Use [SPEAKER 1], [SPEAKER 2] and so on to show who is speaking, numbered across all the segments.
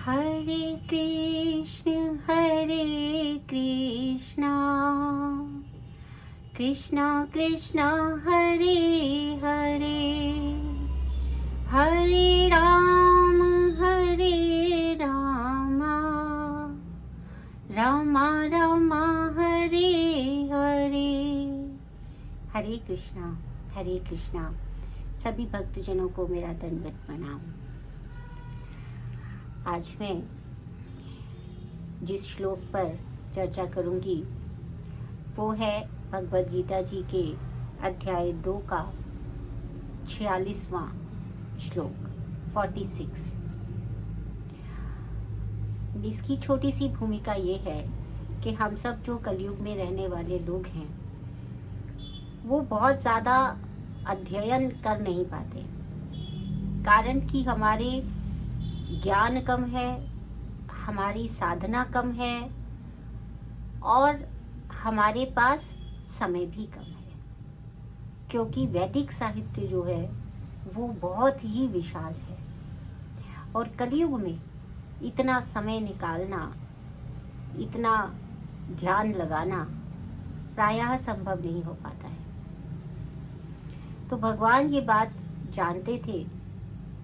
[SPEAKER 1] हरे कृष्ण कृष्ण कृष्ण हरे हरे, हरे राम राम राम हरे हरे। हरे कृष्णा सभी भक्तजनों को मेरा दंडवत प्रणाम। आज मैं जिस श्लोक पर चर्चा करूंगी वो है भगवद गीता जी के अध्याय 2 का 46वां श्लोक 46। इसकी छोटी सी भूमिका ये है कि हम सब जो कलयुग में रहने वाले लोग हैं वो बहुत ज़्यादा अध्ययन कर नहीं पाते, कारण कि हमारे ज्ञान कम है, हमारी साधना कम है और हमारे पास समय भी कम है, क्योंकि वैदिक साहित्य जो है वो बहुत ही विशाल है और कलयुग में इतना समय निकालना, इतना ध्यान लगाना प्रायः संभव नहीं हो पाता है। तो भगवान ये बात जानते थे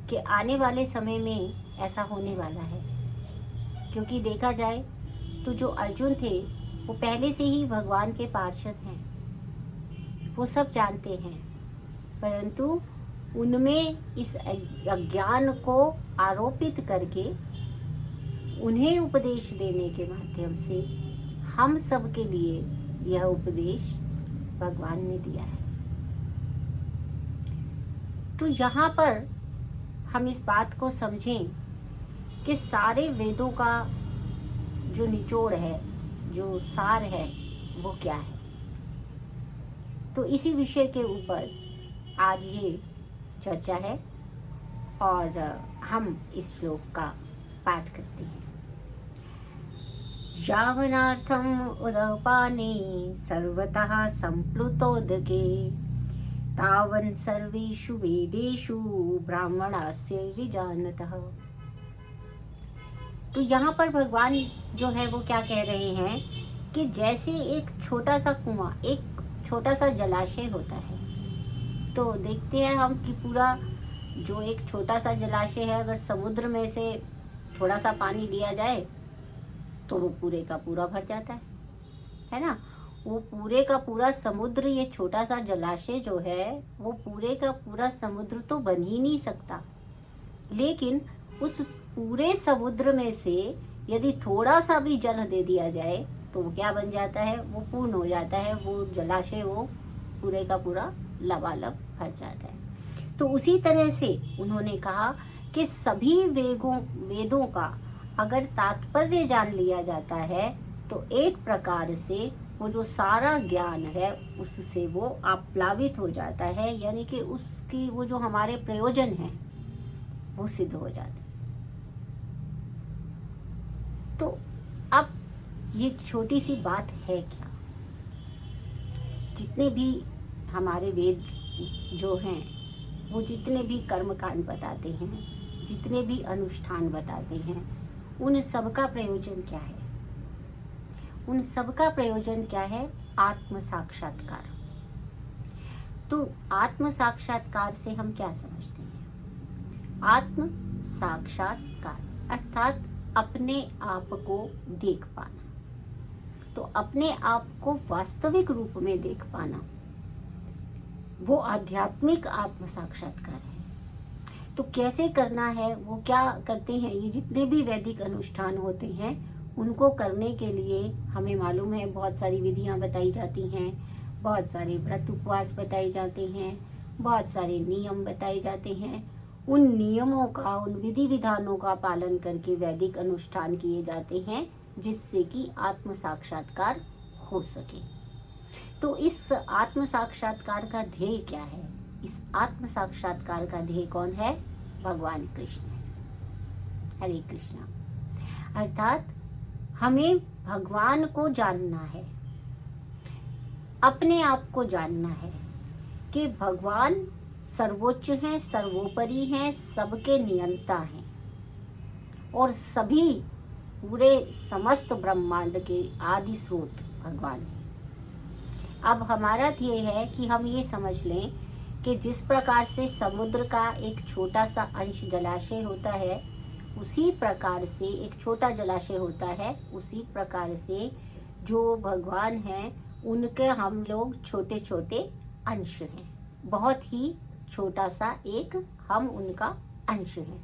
[SPEAKER 1] कि आने वाले समय में ऐसा होने वाला है, क्योंकि देखा जाए तो जो अर्जुन थे वो पहले से ही भगवान के पार्षद हैं, वो सब जानते हैं, परंतु उनमें इस अज्ञान को आरोपित करके उन्हें उपदेश देने के माध्यम से हम सब के लिए यह उपदेश भगवान ने दिया है। तो यहाँ पर हम इस बात को समझें कि सारे वेदों का जो निचोड़ है, जो सार है, वो क्या है। तो इसी विषय के ऊपर आज ये चर्चा है और हम इस श्लोक का पाठ करते हैं। यावनार्थम उदपाने सर्वतः संप्लुतोदके तावन् सर्वेषु वेदेषु ब्राह्मणस्य विजानतः। तो यहाँ पर भगवान जो है वो क्या कह रहे हैं कि जैसे एक छोटा सा कुआं, एक छोटा सा जलाशय होता है, तो देखते हैं हम कि पूरा जो एक छोटा सा जलाशय है, अगर समुद्र में से थोड़ा सा पानी लिया जाए तो वो पूरे का पूरा भर जाता है ना। वो पूरे का पूरा समुद्र, ये छोटा सा जलाशय जो है वो पूरे का पूरा समुद्र तो बन ही नहीं सकता, लेकिन उस पूरे समुद्र में से यदि थोड़ा सा भी जल दे दिया जाए तो वो क्या बन जाता है, वो पूर्ण हो जाता है, वो जलाशय वो पूरे का पूरा लबालब भर जाता है। तो उसी तरह से उन्होंने कहा कि सभी वेदों का अगर तात्पर्य जान लिया जाता है तो एक प्रकार से वो जो सारा ज्ञान है उससे वो आप्लावित हो जाता है, यानी कि उसकी वो जो हमारे प्रयोजन है वो सिद्ध हो जाता है। तो अब ये छोटी सी बात है क्या, जितने भी हमारे वेद जो हैं वो जितने भी कर्मकांड बताते हैं, जितने भी अनुष्ठान बताते हैं, उन सबका प्रयोजन क्या है? उन सबका प्रयोजन क्या है? आत्म साक्षात्कार। तो आत्म साक्षात्कार से हम क्या समझते हैं? आत्म साक्षात्कार अर्थात अपने आप को देख पाना। तो अपने आप को वास्तविक रूप में देख पाना वो आध्यात्मिक आत्म साक्षात्कार है। तो कैसे करना है, वो क्या करते हैं, ये जितने भी वैदिक अनुष्ठान होते हैं उनको करने के लिए हमें मालूम है बहुत सारी विधियां बताई जाती हैं, बहुत सारे व्रत उपवास बताए जाते हैं, बहुत सारे नियम बताए जाते हैं। उन नियमों का, उन विधि विधानों का पालन करके वैदिक अनुष्ठान किए जाते हैं जिससे कि आत्म साक्षात्कार हो सके। तो इस आत्म साक्षात्कार का ध्येय क्या है? इस आत्म साक्षात्कार का ध्येय कौन है? भगवान कृष्ण है। हरे कृष्णा। अर्थात हमें भगवान को जानना है, अपने आप को जानना है कि भगवान सर्वोच्च हैं, सर्वोपरि हैं, सबके नियंता हैं और सभी पूरे समस्त ब्रह्मांड के आदि स्रोत भगवान है। अब हमारा ध्येय है कि हम ये समझ लें कि जिस प्रकार से समुद्र का एक छोटा सा अंश जलाशय होता है, उसी प्रकार से एक छोटा जलाशय होता है, उसी प्रकार से जो भगवान हैं उनके हम लोग छोटे छोटे अंश हैं। बहुत ही छोटा सा एक हम उनका अंश हैं।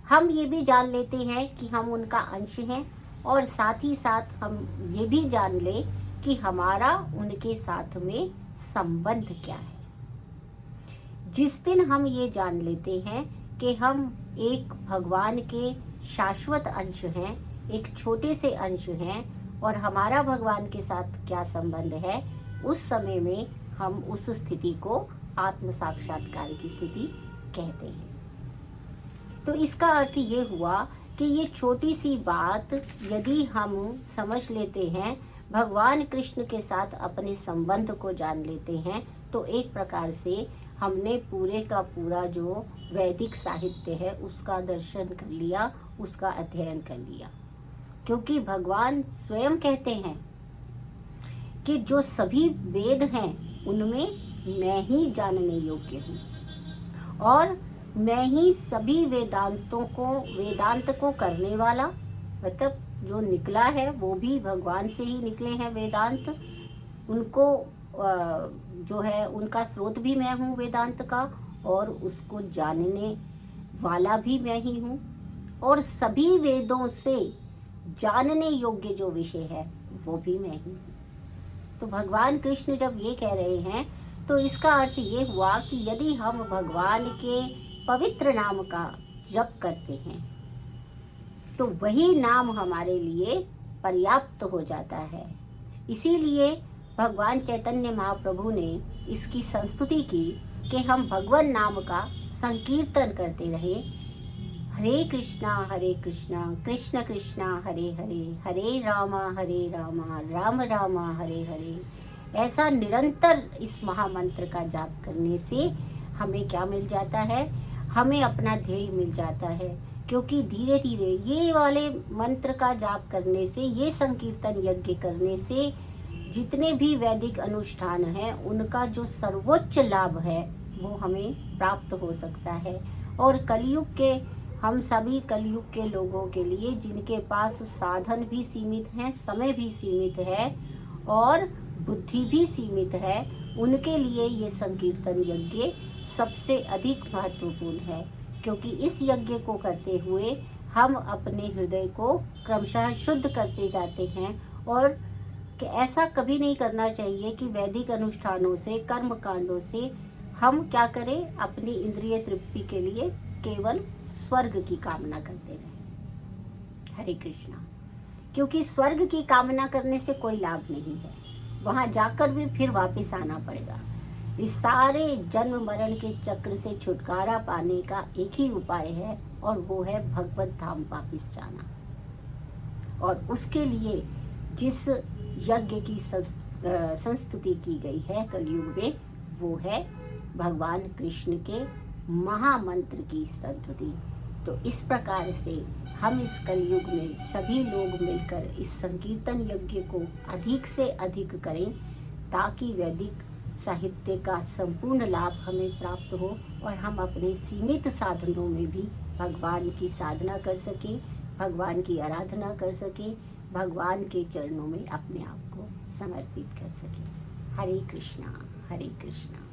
[SPEAKER 1] हम ये भी जान लेते हैं कि हम उनका अंश हैं, और साथ ही साथ हम ये भी जान लें कि हमारा उनके साथ में संबंध क्या है। जिस दिन हम ये जान लेते हैं कि हम एक भगवान के शाश्वत अंश हैं, एक छोटे से अंश हैं, और हमारा भगवान के साथ क्या संबंध है, उस समय में हम उस स्थिति को आत्म साक्षात्कार की स्थिति कहते हैं। तो इसका अर्थ ये हुआ कि ये छोटी सी बात यदि हम समझ लेते हैं, भगवान कृष्ण के साथ अपने संबंध को जान लेते हैं, तो एक प्रकार से हमने पूरे का पूरा जो वैदिक साहित्य है उसका दर्शन कर लिया, उसका अध्ययन कर लिया। क्योंकि भगवान स्वयं कहते हैं कि जो सभी वेद हैं उनमें मैं ही जानने योग्य हूँ, और मैं ही सभी वेदांत को करने वाला, मतलब जो निकला है वो भी भगवान से ही निकले हैं वेदांत। उनको जो है उनका स्रोत भी मैं हूँ वेदांत का, और उसको जानने वाला भी मैं ही हूँ, और सभी वेदों से जानने योग्य जो विषय है वो भी मैं ही हूँ। तो भगवान कृष्ण जब ये कह रहे हैं तो इसका अर्थ ये हुआ कि यदि हम भगवान के पवित्र नाम का जप करते हैं तो वही नाम हमारे लिए पर्याप्त हो जाता है। इसीलिए भगवान चैतन्य महाप्रभु ने इसकी संस्तुति की कि हम भगवान नाम का संकीर्तन करते रहें। हरे कृष्णा कृष्ण कृष्णा हरे हरे, हरे रामा राम रामा हरे हरे। ऐसा निरंतर इस महामंत्र का जाप करने से हमें क्या मिल जाता है, हमें अपना ध्येय मिल जाता है। क्योंकि धीरे धीरे ये वाले मंत्र का जाप करने से, ये संकीर्तन यज्ञ करने से जितने भी वैदिक अनुष्ठान हैं उनका जो सर्वोच्च लाभ है वो हमें प्राप्त हो सकता है। और कलयुग के, हम सभी कलयुग के लोगों के लिए जिनके पास साधन भी सीमित हैं, समय भी सीमित है और बुद्धि भी सीमित है, उनके लिए ये संकीर्तन यज्ञ सबसे अधिक महत्वपूर्ण है। क्योंकि इस यज्ञ को करते हुए हम अपने हृदय को क्रमशः शुद्ध करते जाते हैं। और कि ऐसा कभी नहीं करना चाहिए कि वैदिक अनुष्ठानों से, कर्म कांडों से हम क्या करें, अपनी इंद्रिय तृप्ति के लिए केवल स्वर्ग की कामना करते रहें। हरे कृष्णा। क्योंकि स्वर्ग की कामना करने से कोई लाभ नहीं है, वहां जाकर भी फिर वापस आना पड़ेगा। इस सारे जन्म मरण के चक्र से छुटकारा पाने का एक ही उपाय है, और वो है भगवत धाम वापस जाना। और उसके लिए जिस यज्ञ की संस्तुति की गई है कलयुग में, वो है भगवान कृष्ण के महामंत्र की स्तुति। तो इस प्रकार से हम इस कलयुग में सभी लोग मिलकर इस संकीर्तन यज्ञ को अधिक से अधिक करें, ताकि वैदिक साहित्य का संपूर्ण लाभ हमें प्राप्त हो और हम अपने सीमित साधनों में भी भगवान की साधना कर सकें, भगवान की आराधना कर सकें, भगवान के चरणों में अपने आप को समर्पित कर सकें। हरे कृष्णा हरे कृष्णा।